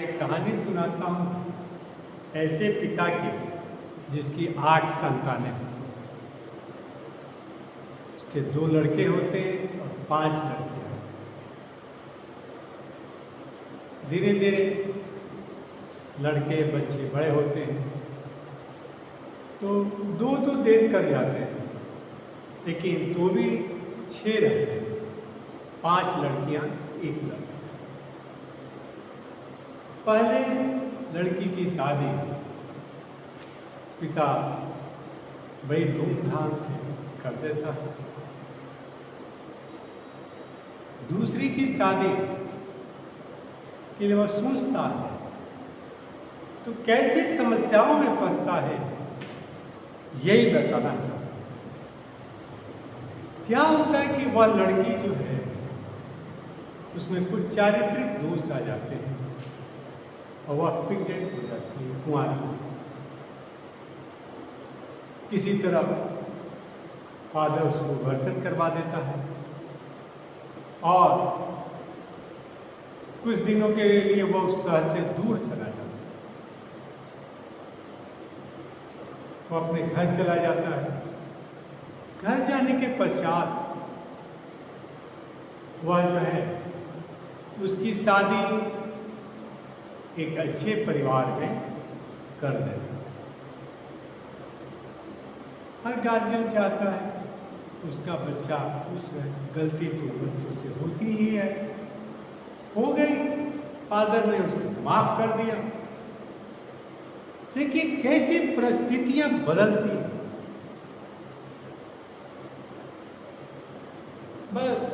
मैं एक कहानी सुनाता हूँ ऐसे पिता की जिसकी 8 संतानें होती हैं। उसके 2 लड़के होते हैं और 5 लड़कियाँ। धीरे धीरे लड़के बच्चे बड़े होते हैं तो 2 तो डेथ कर जाते हैं, लेकिन तो भी 6 रहते हैं, 5 लड़कियाँ 1 लड़का। पहले लड़की की शादी पिता बड़ी धूमधाम से कर देता है। दूसरी की शादी के लिए वह सोचता है तो कैसे समस्याओं में फंसता है, यही बताना चाहता हूं। क्या होता है कि वह लड़की जो है उसमें कुछ चारित्रिक दोष आ जाते हैं और वह प्रेग्नेंट हो जाती है, कुंवारी। किसी तरह फादर उसको वर्षन करवा देता है और कुछ दिनों के लिए वह उस शहर से दूर चला जाता है। वो अपने घर चला जाता है। घर जाने के पश्चात वह जो है उसकी शादी एक अच्छे परिवार में कर देता है। हर गार्जियन चाहता है उसका बच्चा खुश रहे। गलती तो बच्चों से होती ही है, हो गई, फादर ने उसको माफ कर दिया। देखिए कैसी परिस्थितियां बदलती हैं।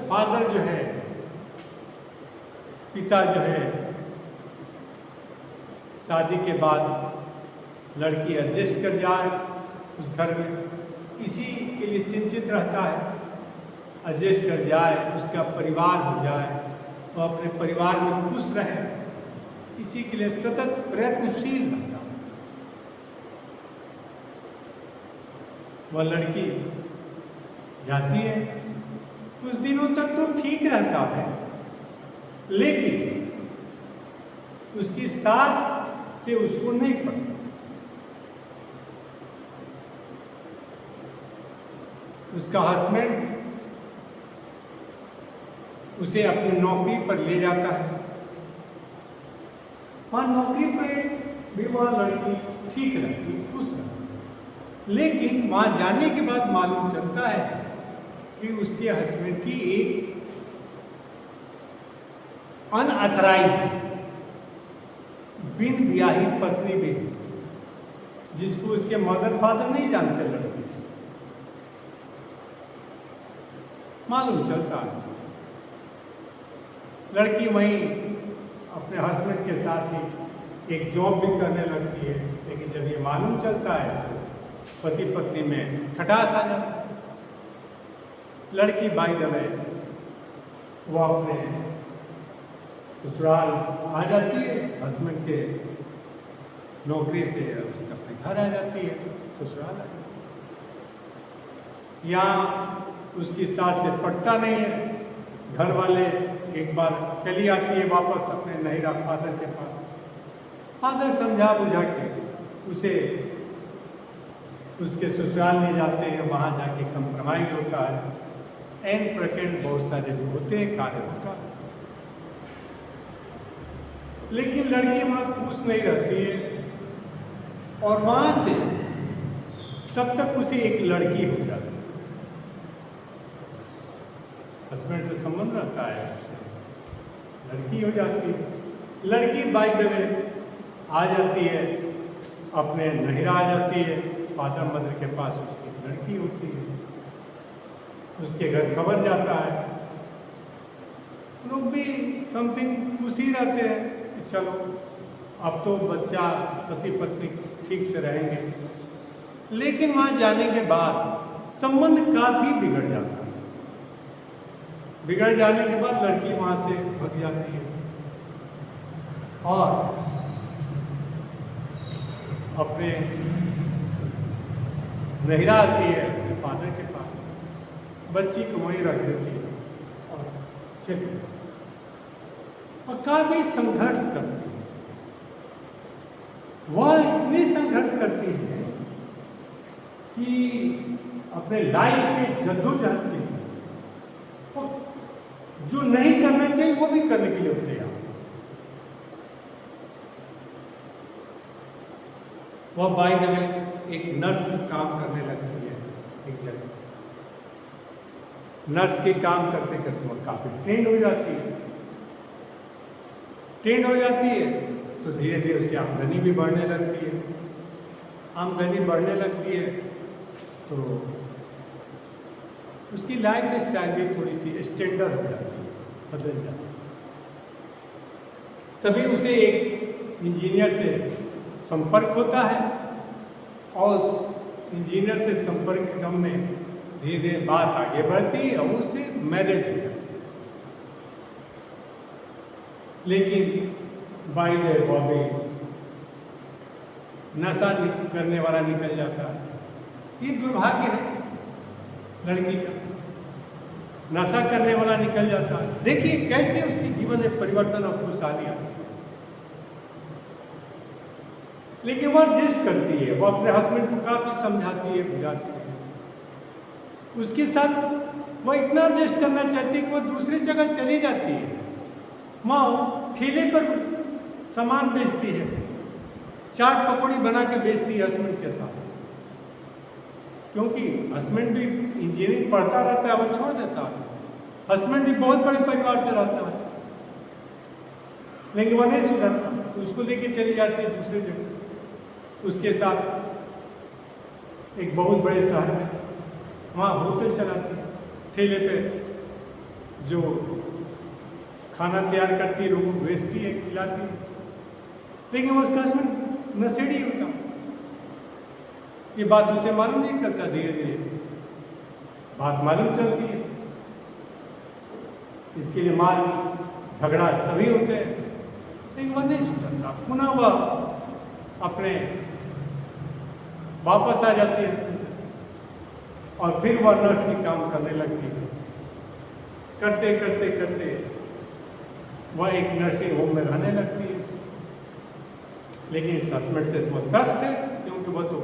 फादर जो है, पिता जो है, शादी के बाद लड़की एडजस्ट कर जाए उस घर में, इसी के लिए चिंतित रहता है। एडजस्ट कर जाए, उसका परिवार हो जाए और अपने परिवार में खुश रहे, इसी के लिए सतत प्रयत्नशील रहता है। वह लड़की जाती है, कुछ दिनों तक तो ठीक रहता है, लेकिन उसकी सास से उसको नहीं पड़ता। उसका हस्बैंड उसे अपनी नौकरी पर ले जाता है। वहाँ नौकरी पर भी वह लड़की ठीक रहती, खुश रहती, लेकिन वहाँ जाने के बाद मालूम चलता है कि उसके हस्बैंड की एक अनऑथराइज्ड बिन ब्याही पत्नी भी, जिसको उसके मदर फादर नहीं जानते, लड़की मालूम चलता है। लड़की वहीं अपने हस्बैंड के साथ ही एक जॉब भी करने लगती है, लेकिन जब ये मालूम चलता है तो पति पत्नी में खटास आ जाता है। लड़की बाय द वे वो अपने ससुराल आ जाती है, हस्बैंड के नौकरी से उसका अपने घर आ जाती है, ससुराल आ जाती है। यहाँ उसकी सास से पटता नहीं है। घर वाले एक बार चली आती है वापस अपने नहिरा फादर के पास। फादर समझा बुझा के उसे उसके ससुराल ले जाते हैं। वहाँ जाके कंप्रोमाइज होता है, एंड प्रकरण बहुत सारे जो होते हैं कार्य होता है, लेकिन लड़की वहाँ खुश नहीं रहती है और वहाँ से तब तक उसे एक लड़की हो जाती है। हस्बैंड से संबंध रहता है, लड़की हो जाती है। लड़की बाय द वे आ जाती है, अपने नहिरा आ जाती है, फादर मदर के पास उसकी लड़की होती है। उसके घर खबर जाता है, लोग भी समथिंग खुशी रहते हैं कि चलो अब तो बच्चा पति पत्नी ठीक से रहेंगे। लेकिन वहाँ जाने के बाद संबंध काफी बिगड़ जाता है। बिगड़ जाने के बाद लड़की वहाँ से भाग जाती है और अपने नहिरा आती है, अपने फादर के पास, बच्ची को वहीं रख देती है और चली, और काफी संघर्ष करती है। खर्च करती हैं कि अपने लाइफ के जद्दोजहद के लिए वो जो नहीं करना चाहिए वो भी करने के लिए तैयार। वह बाय द वे एक नर्स की काम करने लगती है एक जगह। नर्स के काम करते करते वह काफी ट्रेंड हो जाती है। ट्रेंड हो जाती है तो धीरे धीरे उसकी आमदनी भी बढ़ने लगती है। आमदनी बढ़ने लगती है तो उसकी लाइफ स्टाइल भी थोड़ी सी स्टैंडर्ड हो जाती है, बदल जाती है। तभी उसे एक इंजीनियर से संपर्क होता है और इंजीनियर से संपर्क क्रम में धीरे धीरे बात आगे बढ़ती है और उससे मैरिज हो जाती है। लेकिन बाय द वे भी नशा करने वाला निकल जाता है। ये दुर्भाग्य है लड़की का, नशा करने वाला निकल जाता है। देखिए कैसे उसके जीवन में परिवर्तन और खुशहाली आती है। लेकिन वह जिस्ट करती है, वो अपने हस्बैंड को काफी समझाती है, बुझाती है। उसके साथ वह इतना जिस्ट करना चाहती है कि वह दूसरी जगह चली जाती है। वहाँ ठेले पर सामान बेचती है, चाट पकौड़ी बना के बेचती है हस्बैंड के साथ। क्योंकि हस्बैंड भी इंजीनियरिंग पढ़ता रहता है, वो छोड़ देता है। हस्बैंड भी बहुत बड़े परिवार से रहता है, लेकिन वह नहीं सुधरता, उसको लेके चली जाती है दूसरी जगह। उसके साथ एक बहुत बड़े शहर में वहाँ होटल चलाती है, ठेले पे जो खाना तैयार करती है, लोगों को बेचती है, खिलाती है। लेकिन वो उसका हस्बैंड नशेड़ी होता, ये बात उसे मालूम नहीं चलता। धीरे धीरे बात मालूम चलती है। इसके लिए मार झगड़ा सभी होते हैं, लेकिन वह नहीं सुधरता। पुनः वह अपने वापस आ जाती है और फिर वह नर्स की काम करने लगती है। करते करते करते वह एक नर्सिंग होम में रहने लगती है। लेकिन इस हस्बैंड से तो त्रस्त है, क्योंकि वह तो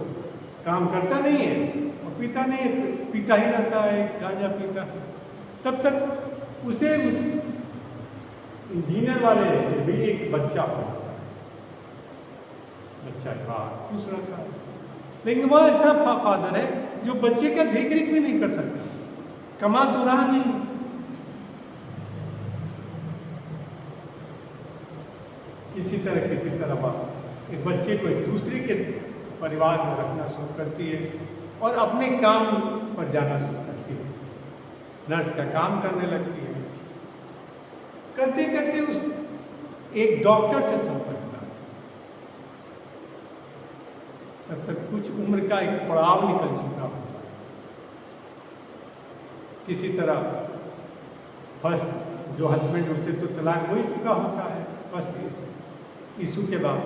काम करता नहीं है और पीता नहीं है, पीता ही रहता है, गांजा पीता। तब तक उसे उस इंजीनियर वाले से भी एक बच्चा हो, बच्चा खुश रहता है। लेकिन वह ऐसा फादर है जो बच्चे का देख रेख भी नहीं कर सकता, कमा तो रहा नहीं। किसी तरह वह एक बच्चे को एक दूसरे के परिवार में रखना शुरू करती है और अपने काम पर जाना शुरू करती है। नर्स का काम करने लगती है। करते करते उस एक डॉक्टर से संपर्क हुआ। तब तक कुछ उम्र का एक पड़ाव निकल चुका होता है। किसी तरह फर्स्ट जो हस्बैंड उससे तो तलाक हो ही चुका होता है फर्स्ट इशू के बाद।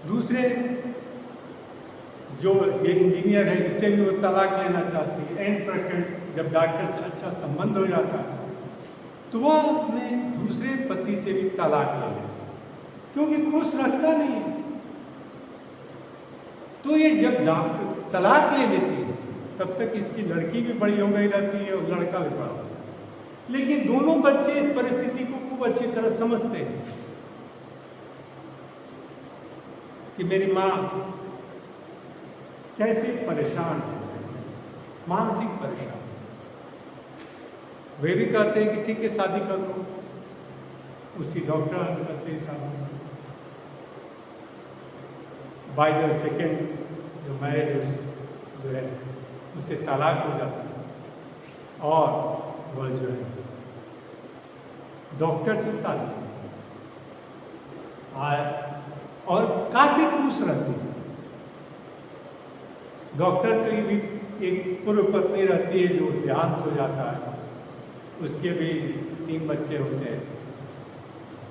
दूसरे जो ये इंजीनियर है, इससे भी वो तलाक लेना चाहती है। एंड प्रकट जब डॉक्टर से अच्छा संबंध हो जाता है तो वो अपने दूसरे पति से भी तलाक ले लेता है, क्योंकि खुश रखता नहीं है। तो ये जब डॉक्टर तलाक ले लेती है तब तक इसकी लड़की भी बड़ी हो गई रहती है और लड़का भी बड़ा हो गया। लेकिन दोनों बच्चे इस परिस्थिति को खूब अच्छी तरह समझते हैं कि मेरी माँ कैसे परेशान है, मानसिक परेशान। वे भी कहते हैं कि ठीक है शादी कर लो, उसी डॉक्टर अंकल से ही शादी कर लो। बाय द सेकेंड जो मैरिज जो है उससे तलाक हो जाता है और वह जो है डॉक्टर से शादी और काफी खुश रहती है। डॉक्टर की भी एक पूर्व पत्नी रहती है जो देहांत हो जाता है, उसके भी 3 बच्चे होते हैं।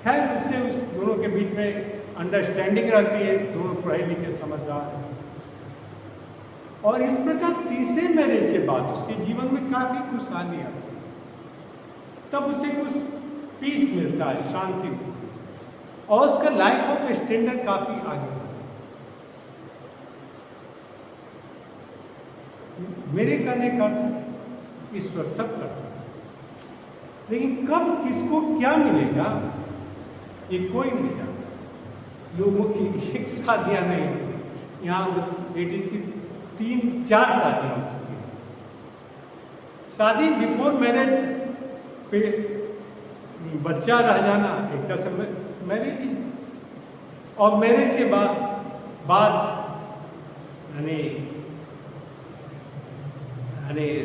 खैर उससे उस दोनों के बीच में अंडरस्टैंडिंग रहती है, दोनों पढ़े लिखे समझदार हैं। और इस प्रकार तीसरे मैरिज के बाद उसके जीवन में काफी खुशहाली आती है। तब उसे कुछ पीस मिलता है, शांति मिलती है और उसका लाइफ ऑफ स्टैंडर्ड काफी आगे बढ़ता है। मेरे करने का अर्थ ईश्वर सब करता है, लेकिन कब किसको क्या मिलेगा ये कोई नहीं जानता। लोगों की एक शादियां नहीं होती, यहाँ उस लेडीज की 3-4 शादियां हो चुकी हैं। शादी बिफोर मैरिज पे बच्चा रह जाना एक तरह से मैरिज ही, और मैरिज के बाद यानी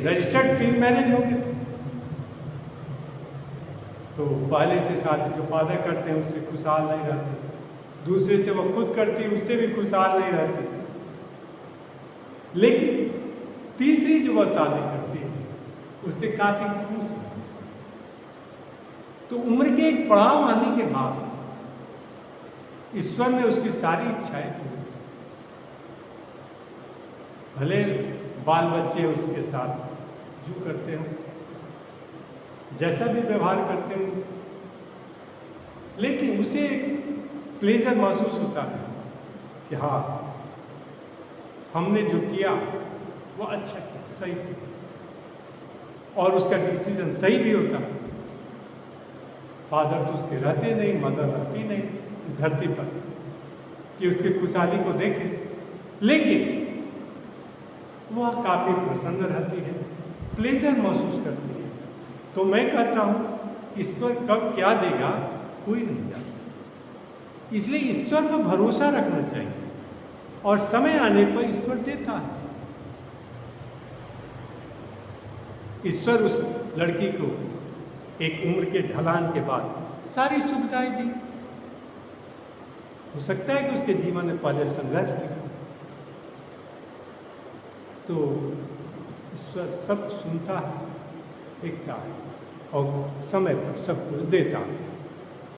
रजिस्टर्ड प्री मैरिज हो गया। तो पहले से शादी जो फादर करते हैं उससे खुशहाल नहीं रहते, दूसरे से वो खुद करती है उससे भी खुशहाल नहीं रहती, लेकिन तीसरी जो वह शादी करती है उससे काफी खुश है। तो उम्र के एक पड़ाव आने के बाद ईश्वर ने उसकी सारी इच्छाएं पूरी, भले बाल बच्चे उसके साथ जो करते हो, जैसा भी व्यवहार करते हो, लेकिन उसे प्लेजर महसूस होता है कि हाँ हमने जो किया वो अच्छा किया, सही किया, और उसका डिसीजन सही भी होता है। फादर तो उसके रहते नहीं, मदर रहती नहीं इस धरती पर कि उसकी खुशहाली को देखे, लेकिन वह काफी प्रसन्न रहती है, प्लेजर महसूस करती है। तो मैं कहता हूं ईश्वर कब क्या देगा कोई नहीं जानता, इसलिए ईश्वर पर भरोसा रखना चाहिए और समय आने पर ईश्वर देता है। ईश्वर उस लड़की को एक उम्र के ढलान के बाद सारी सुविधाएं दी। हो सकता है कि उसके जीवन में पहले संघर्ष भी था, तो ईश्वर सब सुनता है, देखता है और समय पर सब कुछ देता है।